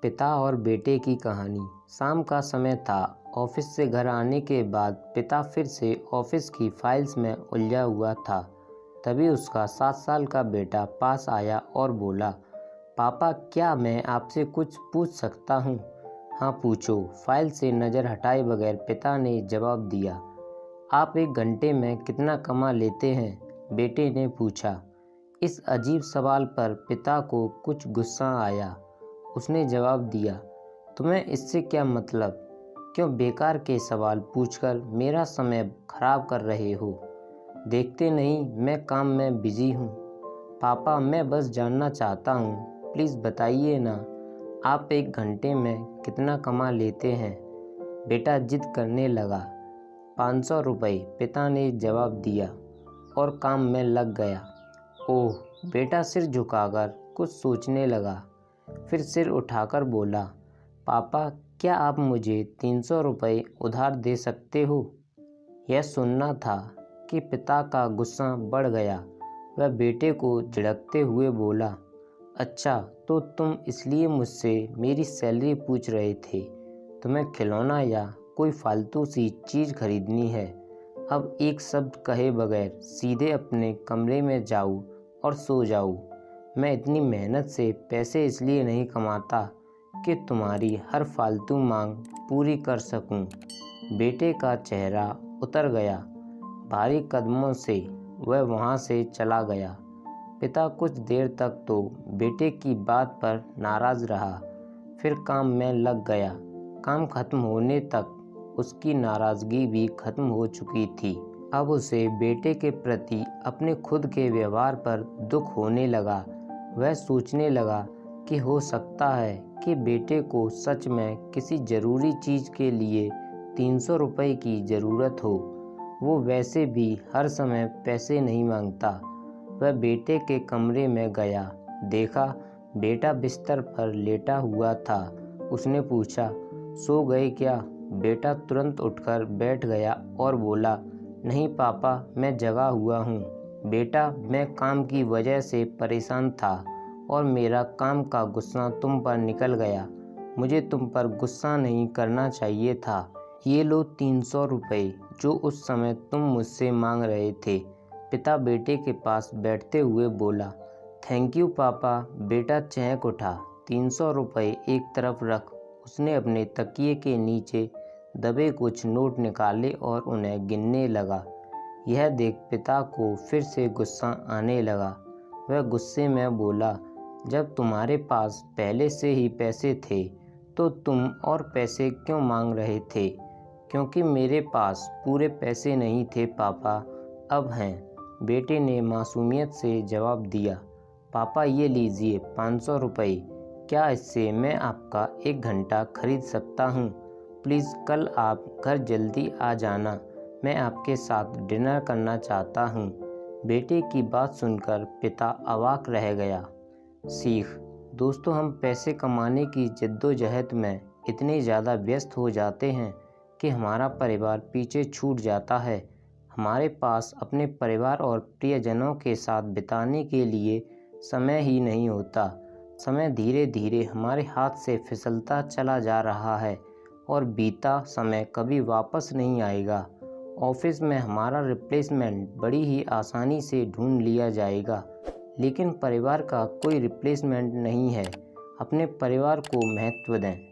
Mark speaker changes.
Speaker 1: पिता और बेटे की कहानी। शाम का समय था। ऑफिस से घर आने के बाद पिता फिर से ऑफिस की फाइल्स में उलझा हुआ था। तभी उसका 7 साल का बेटा पास आया और बोला, पापा क्या मैं आपसे कुछ पूछ सकता हूँ? हाँ पूछो, फाइल से नज़र हटाए बगैर पिता ने जवाब दिया। आप 1 घंटे में कितना कमा लेते हैं? बेटे ने पूछा। इस अजीब सवाल पर पिता को कुछ गुस्सा आया। उसने जवाब दिया, तुम्हें इससे क्या मतलब? क्यों बेकार के सवाल पूछकर मेरा समय खराब कर रहे हो? देखते नहीं मैं काम में बिजी हूँ। पापा मैं बस जानना चाहता हूँ, प्लीज़ बताइए ना, आप 1 घंटे में कितना कमा लेते हैं? बेटा जिद करने लगा। 500 रुपये, पिता ने जवाब दिया और काम में लग गया। ओह, बेटा सिर झुकाकर कुछ सोचने लगा, फिर सिर उठाकर बोला, पापा क्या आप मुझे 300 रुपये उधार दे सकते हो? यह सुनना था कि पिता का गुस्सा बढ़ गया। वह बेटे को झिड़कते हुए बोला, अच्छा तो तुम इसलिए मुझसे मेरी सैलरी पूछ रहे थे? तुम्हें खिलौना या कोई फालतू सी चीज़ खरीदनी है? अब एक शब्द कहे बगैर सीधे अपने कमरे में जाओ और सो जाओ। मैं इतनी मेहनत से पैसे इसलिए नहीं कमाता कि तुम्हारी हर फालतू मांग पूरी कर सकूं। बेटे का चेहरा उतर गया। भारी कदमों से वह वहां से चला गया। पिता कुछ देर तक तो बेटे की बात पर नाराज़ रहा, फिर काम में लग गया। काम खत्म होने तक उसकी नाराज़गी भी खत्म हो चुकी थी। अब उसे बेटे के प्रति अपने खुद के व्यवहार पर दुख होने लगा। वह सोचने लगा कि हो सकता है कि बेटे को सच में किसी ज़रूरी चीज़ के लिए 300 रुपये की ज़रूरत हो। वो वैसे भी हर समय पैसे नहीं मांगता। वह बेटे के कमरे में गया, देखा बेटा बिस्तर पर लेटा हुआ था। उसने पूछा, सो गए क्या? बेटा तुरंत उठकर बैठ गया और बोला, नहीं पापा मैं जगा हुआ हूँ। बेटा मैं काम की वजह से परेशान था और मेरा काम का गुस्सा तुम पर निकल गया। मुझे तुम पर गुस्सा नहीं करना चाहिए था। ये लो 300 रुपये जो उस समय तुम मुझसे मांग रहे थे। पिता बेटे के पास बैठते हुए बोला, थैंक यू पापा। बेटा चहक उठा। 300 रुपये एक तरफ रख उसने अपने तकिए के नीचे दबे कुछ नोट निकाले और उन्हें गिनने लगा। यह देख पिता को फिर से गुस्सा आने लगा। वह गुस्से में बोला, जब तुम्हारे पास पहले से ही पैसे थे तो तुम और पैसे क्यों मांग रहे थे? क्योंकि मेरे पास पूरे पैसे नहीं थे पापा, अब हैं। बेटे ने मासूमियत से जवाब दिया, पापा ये लीजिए 500 रुपये। क्या इससे मैं आपका 1 घंटा खरीद सकता हूँ? प्लीज़ कल आप घर जल्दी आ जाना, मैं आपके साथ डिनर करना चाहता हूँ। बेटे की बात सुनकर पिता अवाक रह गया। सीख, दोस्तों हम पैसे कमाने की जद्दोजहद में इतने ज़्यादा व्यस्त हो जाते हैं कि हमारा परिवार पीछे छूट जाता है। हमारे पास अपने परिवार और प्रियजनों के साथ बिताने के लिए समय ही नहीं होता। समय धीरे धीरे हमारे हाथ से फिसलता चला जा रहा है और बीता समय कभी वापस नहीं आएगा। ऑफिस में हमारा रिप्लेसमेंट बड़ी ही आसानी से ढूंढ लिया जाएगा, लेकिन परिवार का कोई रिप्लेसमेंट नहीं है। अपने परिवार को महत्व दें।